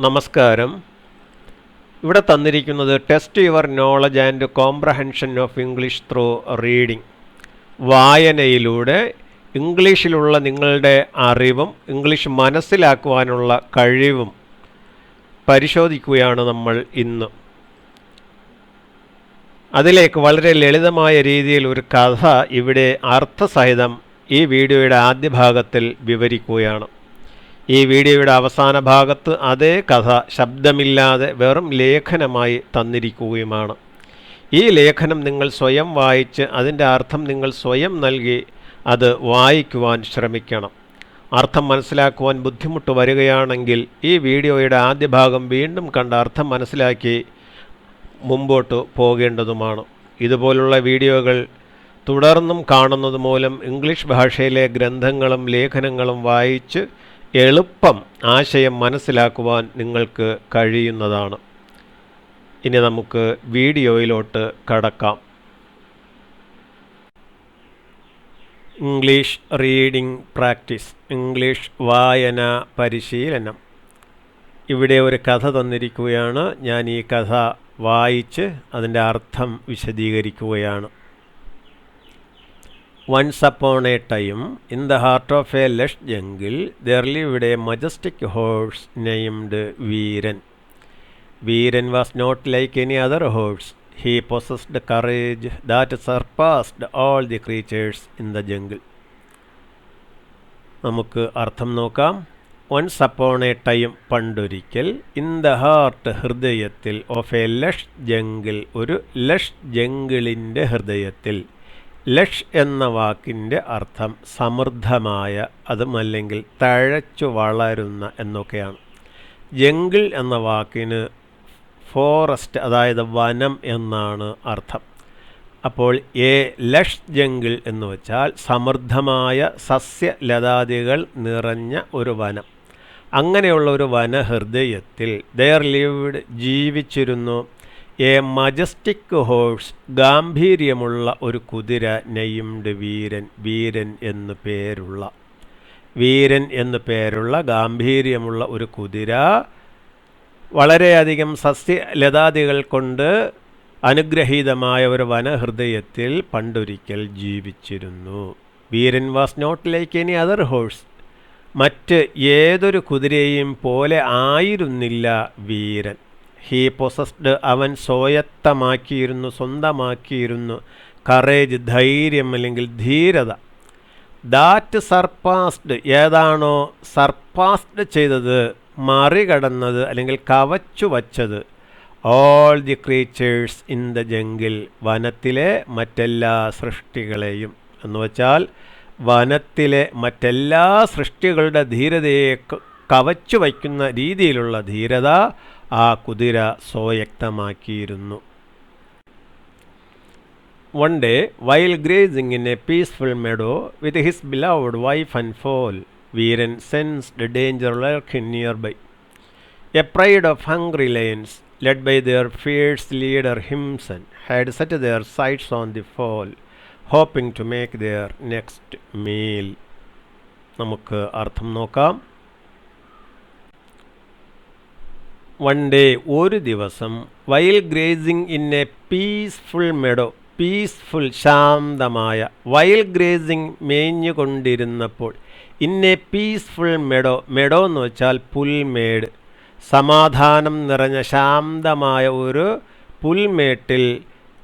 നമസ്കാരം. ഇവിടെ തന്നിരിക്കുന്നത് test your knowledge and comprehension of English through reading. വായനയിലൂടെ ഇംഗ്ലീഷിലുള്ള നിങ്ങളുടെ അറിവും ഇംഗ്ലീഷ് മനസ്സിലാക്കുവാനുള്ള കഴിവും പരിശോധിക്കുകയാണ് നമ്മൾ ഇന്ന്. അതിലേക്ക് വളരെ ലളിതമായ രീതിയിൽ ഒരു കഥ ഇവിടെ അർത്ഥസഹിതം ഈ വീഡിയോയുടെ ആദ്യ ഭാഗത്തിൽ വിവരിക്കുകയാണ്. ഈ വീഡിയോയുടെ അവസാന ഭാഗത്ത് അതേ കഥ ശബ്ദമില്ലാതെ വെറും ലേഖനമായി തന്നിരിക്കുകയുമാണ്. ഈ ലേഖനം നിങ്ങൾ സ്വയം വായിച്ച് അതിൻ്റെ അർത്ഥം നിങ്ങൾ സ്വയം നൽകി അത് വായിക്കുവാൻ ശ്രമിക്കണം. അർത്ഥം മനസ്സിലാക്കുവാൻ ബുദ്ധിമുട്ട് വരികയാണെങ്കിൽ ഈ വീഡിയോയുടെ ആദ്യ ഭാഗം വീണ്ടും കണ്ട് അർത്ഥം മനസ്സിലാക്കി മുമ്പോട്ട് പോകേണ്ടതുമാണ്. ഇതുപോലുള്ള വീഡിയോകൾ തുടർന്നും കാണുന്നത് മൂലം ഇംഗ്ലീഷ് ഭാഷയിലെ ഗ്രന്ഥങ്ങളും ലേഖനങ്ങളും വായിച്ച് എളുപ്പം ആശയം മനസ്സിലാക്കുവാൻ നിങ്ങൾക്ക് കഴിയുന്നതാണ്. ഇനി നമുക്ക് വീഡിയോയിലോട്ട് കടക്കാം. ഇംഗ്ലീഷ് റീഡിംഗ് പ്രാക്ടീസ്, ഇംഗ്ലീഷ് വായന പരിശീലനം. ഇവിടെ ഒരു കഥ തന്നിരിക്കുകയാണ്. ഞാൻ ഈ കഥ വായിച്ച് അതിൻ്റെ അർത്ഥം വിശദീകരിക്കുകയാണ്. Once upon a time, in the heart of a lush jungle, there lived a majestic horse named Veeran. Veeran was not like any other horse. He possessed courage that surpassed all the creatures in the jungle. നമുക്ക് അർത്ഥം നോക്കാം. Once upon a time, പണ്ടൊരിക്കൽ, in the heart, ഹൃദയത്തിൽ, of a lush jungle, ഒരു Lush ജംഗിളിൻ്റെ ഹൃദയത്തിൽ. Lush എന്ന വാക്കിൻ്റെ അർത്ഥം സമൃദ്ധമായ, അതുമല്ലെങ്കിൽ തഴച്ചു വളരുന്ന എന്നൊക്കെയാണ്. ജംഗിൾ എന്ന വാക്കിന് ഫോറസ്റ്റ്, അതായത് വനം എന്നാണ് അർത്ഥം. അപ്പോൾ ലഷ് ജംഗിൾ എന്ന് വെച്ചാൽ സമൃദ്ധമായ സസ്യലതാദികൾ നിറഞ്ഞ ഒരു വനം. അങ്ങനെയുള്ള ഒരു വനഹൃദയത്തിൽ there lived, ജീവിച്ചിരുന്നു, എ മജസ്റ്റിക് ഹോഴ്സ്, ഗാംഭീര്യമുള്ള ഒരു കുതിര, നെയ്മഡ് വീരൻ, വീരൻ എന്നു പേരുള്ള, വീരൻ എന്നു പേരുള്ള ഗാംഭീര്യമുള്ള ഒരു കുതിര വളരെയധികം സസ്യലതാദികൾ കൊണ്ട് അനുഗ്രഹീതമായ ഒരു വനഹൃദയത്തിൽ പണ്ടൊരിക്കൽ ജീവിച്ചിരുന്നു. Veeran was not like any other horse, മറ്റ് ഏതൊരു കുതിരയെയും പോലെ ആയിരുന്നില്ല വീരൻ. ഹീ പൊസസ്ഡ്, അവൻ സ്വായത്തമാക്കിയിരുന്നു, സ്വന്തമാക്കിയിരുന്നു, കറേജ്, ധൈര്യം അല്ലെങ്കിൽ ധീരത. ദാറ്റ് സർപ്പാസ്ഡ്, ഏതാണോ സർപ്പാസ്ഡ് ചെയ്തത്, മറികടന്നത് അല്ലെങ്കിൽ കവച്ചു വച്ചത്, all the creatures in the jungle, വനത്തിലെ മറ്റെല്ലാ സൃഷ്ടികളെയും എന്ന് വച്ചാൽ വനത്തിലെ മറ്റെല്ലാ സൃഷ്ടികളുടെ ധീരതയെ കവച്ചു വയ്ക്കുന്ന രീതിയിലുള്ള ധീരത ആ കുതിര സ്വായത്തമാക്കിയിരുന്നു. One day, while grazing in a peaceful meadow with his beloved wife and foal, Veeran sensed danger lurking nearby. A pride of hungry lions, led by their fierce leader Himsan, had set their sights on the foal, hoping to make their next meal. നമുക്ക് അർത്ഥം നോക്കാം. One day, ഒരു ദിവസം, while grazing in a peaceful meadow, peaceful ശാന്തമായ, while grazing മേഞ്ഞുകൊണ്ടിരുന്നപ്പോൾ, in a peaceful meadow, meadow എന്ന് വെച്ചാൽ പുൽമേട്, സമാധാനം നിറഞ്ഞ ശാന്തമായ ഒരു പുൽമേട്ടിൽ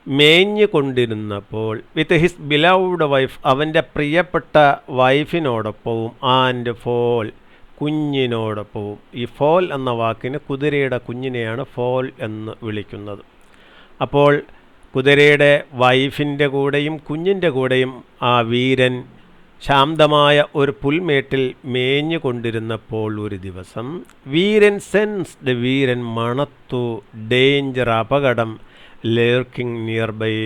മേഞ്ഞുകൊണ്ടിരുന്നപ്പോൾ, വിത്ത് ഹിസ് ബിലൗഡ് വൈഫ്, അവൻ്റെ പ്രിയപ്പെട്ട വൈഫിനോടൊപ്പവും, ആൻഡ് ഫോൾ, കുഞ്ഞിനോടൊപ്പവും. ഈ ഫോൽ എന്ന വാക്കിന് കുതിരയുടെ കുഞ്ഞിനെയാണ് ഫോൽ എന്ന് വിളിക്കുന്നത്. അപ്പോൾ കുതിരയുടെ വൈഫിൻ്റെ കൂടെയും കുഞ്ഞിൻ്റെ കൂടെയും ആ വീരൻ ശാന്തമായ ഒരു പുൽമേട്ടിൽ മേഞ്ഞു കൊണ്ടിരുന്നപ്പോൾ ഒരു ദിവസം, വീരൻ സെൻസ്ഡ്, വീരൻ മണത്തു, ഡേഞ്ചർ, അപകടം, ലേർക്കിംഗ് നിയർബൈ,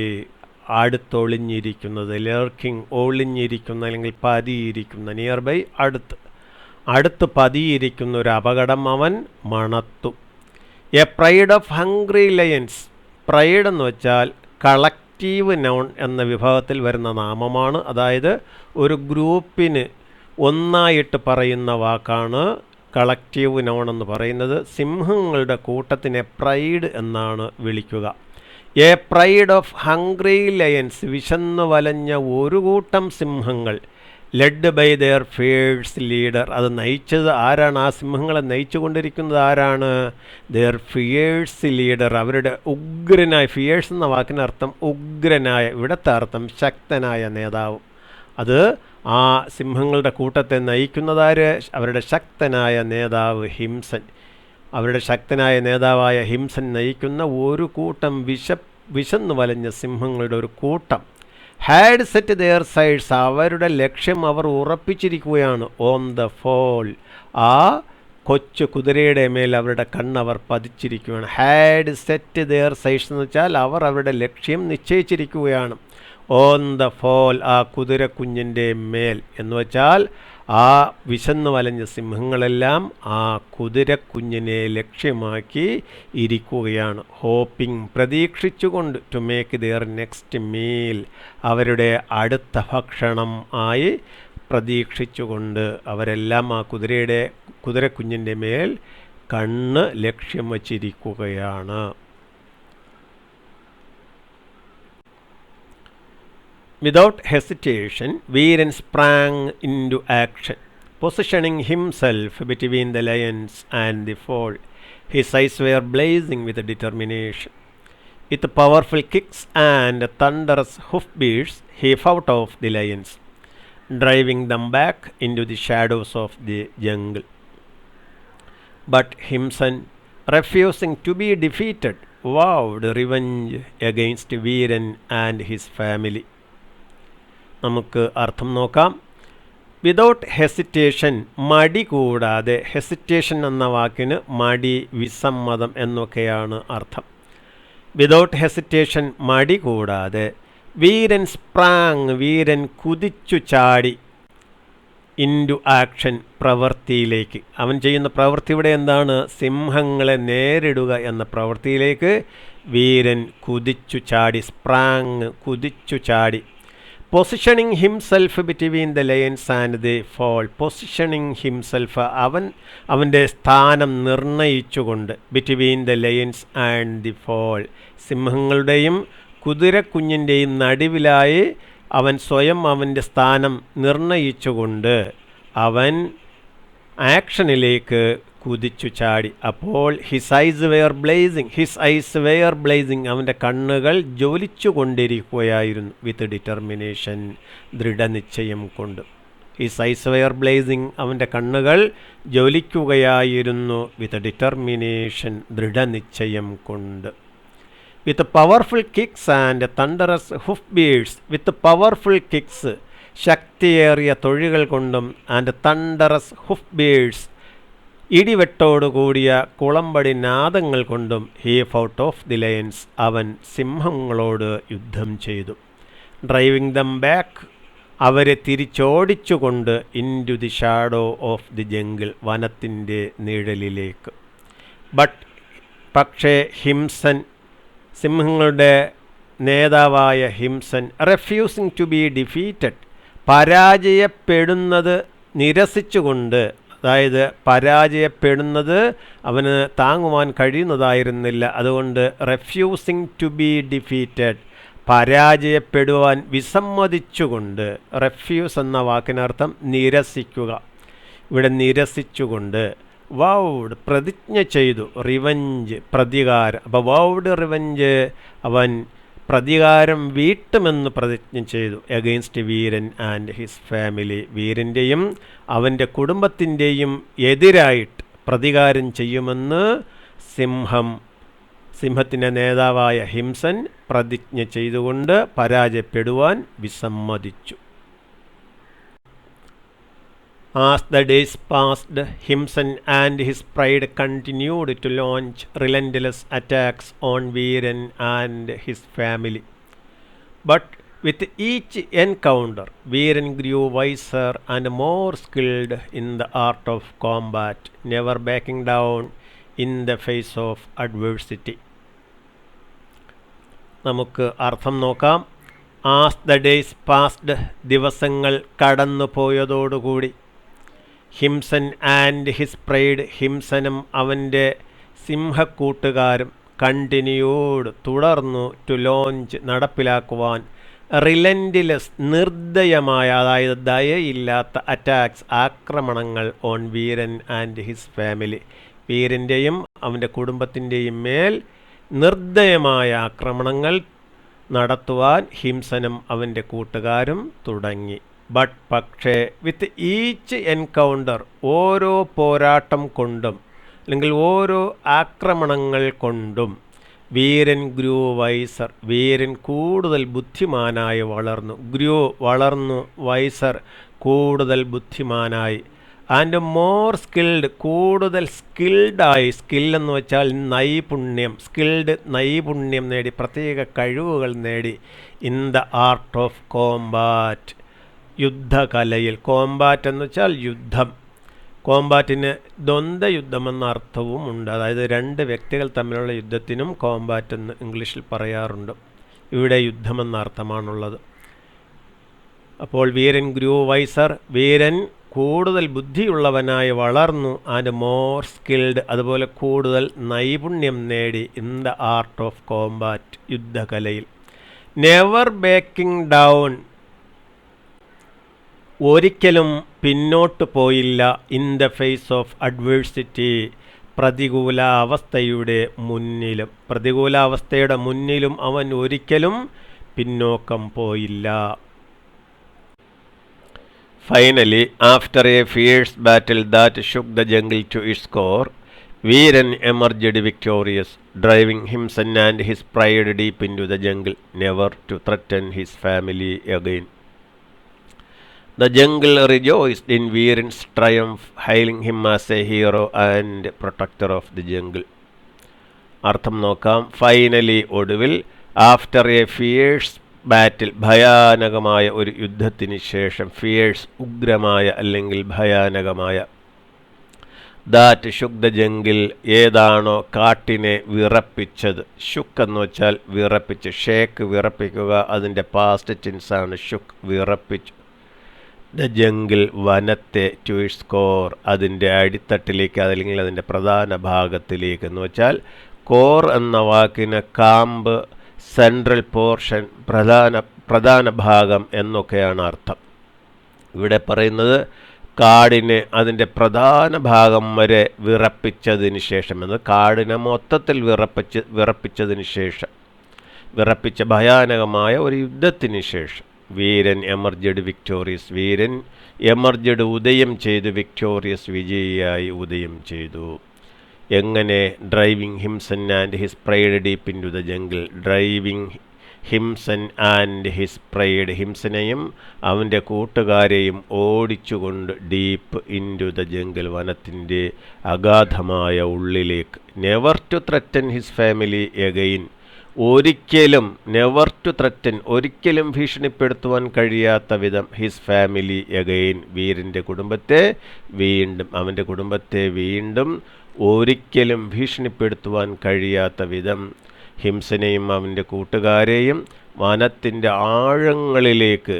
അടുത്തൊളിഞ്ഞിരിക്കുന്നത്, ലേർക്കിംഗ് ഒളിഞ്ഞിരിക്കുന്ന അല്ലെങ്കിൽ പതിയിരിക്കുന്ന, നിയർബൈ അടുത്ത് പതിയിരിക്കുന്ന ഒരു അപകടം അവൻ മണത്തു. A pride of hungry lions, pride എന്ന് വെച്ചാൽ കളക്റ്റീവ് നൗൺ എന്ന വിഭാഗത്തിൽ വരുന്ന നാമമാണ്. അതായത് ഒരു ഗ്രൂപ്പിന് ഒന്നായിട്ട് പറയുന്ന വാക്കാണ് കളക്റ്റീവ് നൗൺ എന്ന് പറയുന്നത് സിംഹങ്ങളുടെ കൂട്ടത്തിനെ പ്രൈഡ് എന്നാണ് വിളിക്കുക. A pride of hungry lions, വിശന്നു വലഞ്ഞ ഒരു കൂട്ടം സിംഹങ്ങൾ, led by their fierce leader, അത് നയിച്ചത് ആരാണ്? ആ സിംഹങ്ങളെ നയിച്ചു കൊണ്ടിരിക്കുന്നത് ആരാണ്? ദെയർ ഫിയേഴ്സ് ലീഡർ, അവരുടെ ഉഗ്രനായ, ഫിയേഴ്സ് എന്ന വാക്കിനർത്ഥം ഉഗ്രനായ, ഇവിടുത്തെ അർത്ഥം ശക്തനായ നേതാവ്. അത് ആ സിംഹങ്ങളുടെ കൂട്ടത്തെ നയിക്കുന്നതാര്? അവരുടെ ശക്തനായ നേതാവ് ഹിംസൻ. അവരുടെ ശക്തനായ നേതാവായ ഹിംസൻ നയിക്കുന്ന ഒരു കൂട്ടം വിശന്നു വലഞ്ഞ സിംഹങ്ങളുടെ ഒരു കൂട്ടം. ഹാഡ് സെറ്റ് ദെയർ സൈഡ്സ്, അവരുടെ ലക്ഷ്യം അവർ ഉറപ്പിച്ചിരിക്കുകയാണ്. ഓൺ ദ ഫോൾ, ആ കൊച്ചു കുതിരയുടെ മേൽ അവരുടെ കണ്ണവർ പതിച്ചിരിക്കുകയാണ്. ഹാഡ് സെറ്റ് ദെയർ സൈഡ്സ് എന്ന് വെച്ചാൽ അവർ അവരുടെ ലക്ഷ്യം നിശ്ചയിച്ചിരിക്കുകയാണ്. ഓൺ ദ ഫോൾ, ആ കുതിരക്കുഞ്ഞിൻ്റെ മേൽ എന്ന് വെച്ചാൽ ആ വിശന്നു വലഞ്ഞ സിംഹങ്ങളെല്ലാം ആ കുതിരക്കുഞ്ഞിനെ ലക്ഷ്യമാക്കി ഇരിക്കുകയാണ്. ഹോപ്പിംഗ്, പ്രതീക്ഷിച്ചുകൊണ്ട്, to make their next meal, അവരുടെ അടുത്ത ഭക്ഷണം ആയി പ്രതീക്ഷിച്ചുകൊണ്ട് അവരെല്ലാം ആ കുതിരക്കുഞ്ഞിൻ്റെ മേൽ കണ്ണ് ലക്ഷ്യം വച്ചിരിക്കുകയാണ്. Without hesitation, Veeran sprang into action, positioning himself between the lions and the foal. His eyes were blazing with determination. With powerful kicks and thunderous hoofbeats, he fought off the lions, driving them back into the shadows of the jungle. But Himsan, refusing to be defeated, vowed revenge against Veeran and his family. നമുക്ക് അർത്ഥം നോക്കാം. Without hesitation, മടി കൂടാതെ. Hesitation എന്ന വാക്കിന് മടി, വിസമ്മതം എന്നൊക്കെയാണ് അർത്ഥം. വിതൗട്ട് ഹെസിറ്റേഷൻ, മടി കൂടാതെ. വീരൻ സ്പ്രാങ്, വീരൻ കുതിച്ചു ചാടി. ഇൻറ്റു ആക്ഷൻ, പ്രവൃത്തിയിലേക്ക്. അവൻ ചെയ്യുന്ന പ്രവൃത്തി ഇവിടെ എന്താണ്? സിംഹങ്ങളെ നേരിടുക എന്ന പ്രവൃത്തിയിലേക്ക് വീരൻ കുതിച്ചു ചാടി. സ്പ്രാങ്, കുതിച്ചു ചാടി. Positioning himself between the lions and the foal. Positioning himself, അവൻ്റെ സ്ഥാനം നിർണയിച്ചുകൊണ്ട്. Between the lions and the foal, സിംഹങ്ങളുടെയും കുതിരക്കുഞ്ഞിൻ്റെയും നടുവിലായി അവൻ സ്വയം അവൻ്റെ സ്ഥാനം നിർണയിച്ചുകൊണ്ട് അവൻ ആക്ഷനിലേക്ക് കുതിച്ചു ചാടി. അപ്പോൾ ഹിസ് ഐസ് വെയർ ബ്ലേസിങ്, അവൻ്റെ കണ്ണുകൾ ജ്വലിച്ചു കൊണ്ടിരിക്കുകയായിരുന്നു. വിത്ത് ഡിറ്റർമിനേഷൻ, ദൃഢനിശ്ചയം കൊണ്ട്. ഹിസ് ഐസ് വെയർ ബ്ലേസിങ്, അവൻ്റെ കണ്ണുകൾ ജ്വലിക്കുകയായിരുന്നു. വിത്ത് ഡിറ്റർമിനേഷൻ, ദൃഢനിശ്ചയം കൊണ്ട്. With powerful kicks and thunderous hoof beats. With powerful kicks, ശക്തിയേറിയ തൊഴികൾ കൊണ്ടും, ആൻഡ് തണ്ടറസ് ഹുഫ് ബീഡ്സ്, ഇടിവെട്ടോടുകൂടിയ കുളമ്പടി നാദങ്ങൾ കൊണ്ടും. He fought off the lions, അവൻ സിംഹങ്ങളോട് യുദ്ധം ചെയ്തു. ഡ്രൈവിംഗ് ദം ബാക്ക്, അവരെ തിരിച്ചോടിച്ചുകൊണ്ട്. Into the shadow of the jungle, വനത്തിൻ്റെ നിഴലിലേക്ക്. പക്ഷേ ഹിംസൻ, സിംഹങ്ങളുടെ നേതാവായ Himsan, refusing to be defeated, പരാജയപ്പെടുന്നത് നിരസിച്ചുകൊണ്ട്. അതായത് പരാജയപ്പെടുന്നത് അവന് താങ്ങുവാൻ കഴിയുന്നതായിരുന്നില്ല. അതുകൊണ്ട് റെഫ്യൂസിങ് ടു ബി ഡിഫീറ്റഡ്, പരാജയപ്പെടുവാൻ വിസമ്മതിച്ചുകൊണ്ട്. റെഫ്യൂസ് എന്ന വാക്കിനർത്ഥം നിരസിക്കുക. ഇവിടെ നിരസിച്ചുകൊണ്ട്. വൗഡ്, പ്രതിജ്ഞ ചെയ്തു. റിവഞ്ച്, പ്രതികാരം. അപ്പോൾ വൗഡ് റിവഞ്ച്, അവൻ പ്രതികാരം വീട്ടുമെന്ന് പ്രതിജ്ഞ ചെയ്തു. Against Veeran and his family, വീരൻ്റെയും അവൻ്റെ കുടുംബത്തിൻ്റെയും എതിരായിട്ട് പ്രതികാരം ചെയ്യുമെന്ന് സിംഹത്തിൻ്റെ നേതാവായ ഹിംസൻ പ്രതിജ്ഞ ചെയ്തുകൊണ്ട് പരാജയപ്പെടുവാൻ വിസമ്മതിച്ചു. As the days passed, Himsan and his pride continued to launch relentless attacks on Veeran and his family. But with each encounter, Veeran grew wiser and more skilled in the art of combat, never backing down in the face of adversity. നമുക്ക് അർത്ഥം നോക്കാം. As the days passed, ദിവസങ്ങൾ കടന്നു പോയതോടുകൂടി. Himsan and his pride, ഹിംസനും അവൻ്റെ സിംഹക്കൂട്ടുകാരും continued തുടർന്നു ടു ലോഞ്ച് നടപ്പിലാക്കുവാൻ റിലൻറ്റിലെസ് നിർദ്ദയമായ, അതായത് ദയയില്ലാത്ത അറ്റാക്സ് ആക്രമണങ്ങൾ on Veeran and his family, വീരൻ്റെയും അവൻ്റെ കുടുംബത്തിൻ്റെയും മേൽ നിർദ്ദയമായ ആക്രമണങ്ങൾ നടത്തുവാൻ ഹിംസനും അവൻ്റെ കൂട്ടുകാരും തുടങ്ങി. പക്ഷേ വിത്ത് ഈച്ച് എൻകൗണ്ടർ, ഓരോ പോരാട്ടം കൊണ്ടും അല്ലെങ്കിൽ ഓരോ ആക്രമണങ്ങൾ കൊണ്ടും വീരൻ ഗ്രൂ വൈസർ, വീരൻ കൂടുതൽ ബുദ്ധിമാനായി വളർന്നു. വളർന്നു, വൈസർ കൂടുതൽ ബുദ്ധിമാനായി. ആൻഡ് മോർ സ്കിൽഡ്, കൂടുതൽ സ്കിൽഡായി. സ്കില്ലെന്ന് വെച്ചാൽ നൈപുണ്യം, സ്കിൽഡ് നൈപുണ്യം നേടി, പ്രത്യേക കഴിവുകൾ നേടി. In the art of combat, യുദ്ധകലയിൽ. കോംബാറ്റ് എന്ന് വെച്ചാൽ യുദ്ധം. കോംബാറ്റിന് ദ്വന്ദ്വയുദ്ധമെന്ന അർത്ഥവും ഉണ്ട്, അതായത് രണ്ട് വ്യക്തികൾ തമ്മിലുള്ള യുദ്ധത്തിനും കോംബാറ്റ് എന്ന് ഇംഗ്ലീഷിൽ പറയാറുണ്ട്. ഇവിടെ യുദ്ധമെന്ന അർത്ഥമാണുള്ളത്. അപ്പോൾ വീരൻ ഗ്രൂ വൈസർ, വീരൻ കൂടുതൽ ബുദ്ധിയുള്ളവനായി വളർന്നു. ആൻഡ് മോർ സ്കിൽഡ്, അതുപോലെ കൂടുതൽ നൈപുണ്യം നേടി. In the art of combat, യുദ്ധകലയിൽ. നെവർ ബാക്കിംഗ് ഡൗൺ, ഒരിക്കലും പിന്നോട്ട് പോയില്ല. In the face of adversity, പ്രതികൂലാവസ്ഥയുടെ മുന്നിലും. പ്രതികൂലാവസ്ഥയുടെ മുന്നിലും അവൻ ഒരിക്കലും പിന്നോക്കം പോയില്ല. Finally, after a fierce battle that shook the jungle to its core, Veeran emerged victorious, driving Himsan and his pride deep into the jungle, never to threaten his family again. The jungle rejoiced in Veeran's triumph, hailing him as a hero and protector of the jungle. അർത്ഥം നോക്കാം. Finally, ഒടുവിൽ, after A fears ബാറ്റിൽ, ഭയാനകമായ ഒരു യുദ്ധത്തിന് ശേഷം, fears ഉഗ്രമായ അല്ലെങ്കിൽ ഭയാനകമായ, that shook the jungle, ഏതാണോ കാട്ടിനെ വിറപ്പിച്ചത്. ഷുക്ക് എന്ന് വെച്ചാൽ വിറപ്പിച്ച്, ഷേക്ക് വിറപ്പിക്കുക, അതിൻ്റെ പാസ്റ്റ് ടെൻസാണ് ഷുക്ക്, വിറപ്പിച്ചു. ദ ജംഗിൾ, വനത്തെ, ടു ഇറ്റ്സ് കോർ, അതിൻ്റെ അടിത്തട്ടിലേക്ക് അല്ലെങ്കിൽ അതിൻ്റെ പ്രധാന ഭാഗത്തിലേക്ക്. എന്ന് വെച്ചാൽ കോർ എന്ന വാക്കിന് കാമ്പ്, സെൻട്രൽ പോർഷൻ, പ്രധാന ഭാഗം എന്നൊക്കെയാണ് അർത്ഥം. ഇവിടെ പറയുന്നത് കാടിനെ അതിൻ്റെ പ്രധാന ഭാഗം വരെ വിറപ്പിച്ചതിന് ശേഷം, എന്ന് കാടിനെ മൊത്തത്തിൽ വിറപ്പിച്ചതിന് ശേഷം, വിറപ്പിച്ച ഭയാനകമായ ഒരു യുദ്ധത്തിന് ശേഷം. വീരൻ എമർജഡ് വിക്ടോറിയസ്, വീരൻ എമർജഡ് ഉദയം ചെയ്തു, വിക്ടോറിയസ് വിജയിയായി ഉദയം ചെയ്തു. എങ്ങനെ? Driving Himsan and his pride deep into the jungle, driving Himsan and his pride, ഹിംസനെയും അവൻ്റെ കൂട്ടുകാരെയും ഓടിച്ചുകൊണ്ട്, deep into the jungle, വനത്തിൻ്റെ അഗാധമായ ഉള്ളിലേക്ക്. Never to threaten his family again, ഒരിക്കലും, നെവർ ടു ത്രറ്റൻ, ഒരിക്കലും ഭീഷണിപ്പെടുത്തുവാൻ കഴിയാത്ത വിധം, ഹിസ് ഫാമിലി എഗെയിൻ, വീരൻ്റെ കുടുംബത്തെ വീണ്ടും, അവൻ്റെ കുടുംബത്തെ വീണ്ടും ഒരിക്കലും ഭീഷണിപ്പെടുത്തുവാൻ കഴിയാത്ത വിധം, ഹിംസനെയും അവൻ്റെ കൂട്ടുകാരെയും വനത്തിൻ്റെ ആഴങ്ങളിലേക്ക്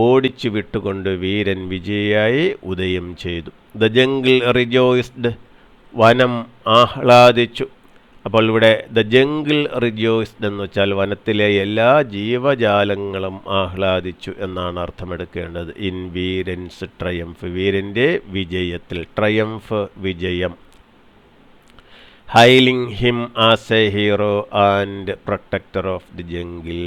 ഓടിച്ചു വിട്ടുകൊണ്ട് വീരൻ വിജയിയായി ഉദയം ചെയ്തു. ദ ജംഗിൾ റിജോയ്സ്ഡ്, വനം ആഹ്ലാദിച്ചു. അപ്പോൾ ഇവിടെ ദ ജംഗിൾ റിജോയ്സ്ഡ് എന്ന് വെച്ചാൽ വനത്തിലെ എല്ലാ ജീവജാലങ്ങളും ആഹ്ലാദിച്ചു എന്നാണ് അർത്ഥമെടുക്കേണ്ടത്. ഇൻ വീരൻസ് ട്രയംഫ്, വീരൻ്റെ വിജയത്തിൽ. ട്രയംഫ്, വിജയം. Hailing him as a hero and protector of the jungle.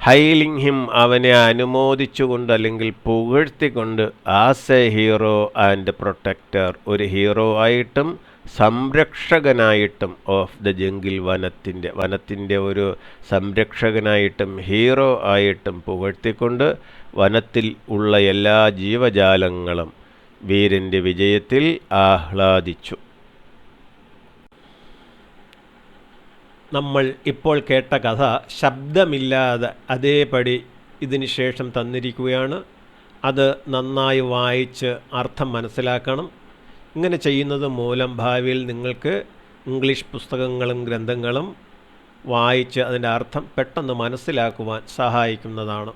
Hailing him, അവനെ അനുമോദിച്ചുകൊണ്ട് അല്ലെങ്കിൽ പുകഴ്ത്തിക്കൊണ്ട്, as a hero and protector, ഒരു ഹീറോ ആയിട്ടും സംരക്ഷകനായിട്ടും, ഓഫ് ദ ജംഗിൾ, വനത്തിൻ്റെ ഒരു സംരക്ഷകനായിട്ടും ഹീറോ ആയിട്ടും പുകഴ്ത്തിക്കൊണ്ട് വനത്തിൽ ഉള്ള എല്ലാ ജീവജാലങ്ങളും വീരൻ്റെ വിജയത്തിൽ ആഹ്ലാദിച്ചു. നമ്മൾ ഇപ്പോൾ കേട്ട കഥ ശബ്ദമില്ലാതെ അതേപടി ഇതിന് ശേഷം തന്നിരിക്കുകയാണ്. അത് നന്നായി വായിച്ച് അർത്ഥം മനസ്സിലാക്കണം. ഇങ്ങനെ ചെയ്യുന്നത് മൂലം ഭാവിയിൽ നിങ്ങൾക്ക് ഇംഗ്ലീഷ് പുസ്തകങ്ങളും ഗ്രന്ഥങ്ങളും വായിച്ച് അതിൻ്റെ അർത്ഥം പെട്ടെന്ന് മനസ്സിലാക്കുവാൻ സഹായിക്കുന്നതാണ്.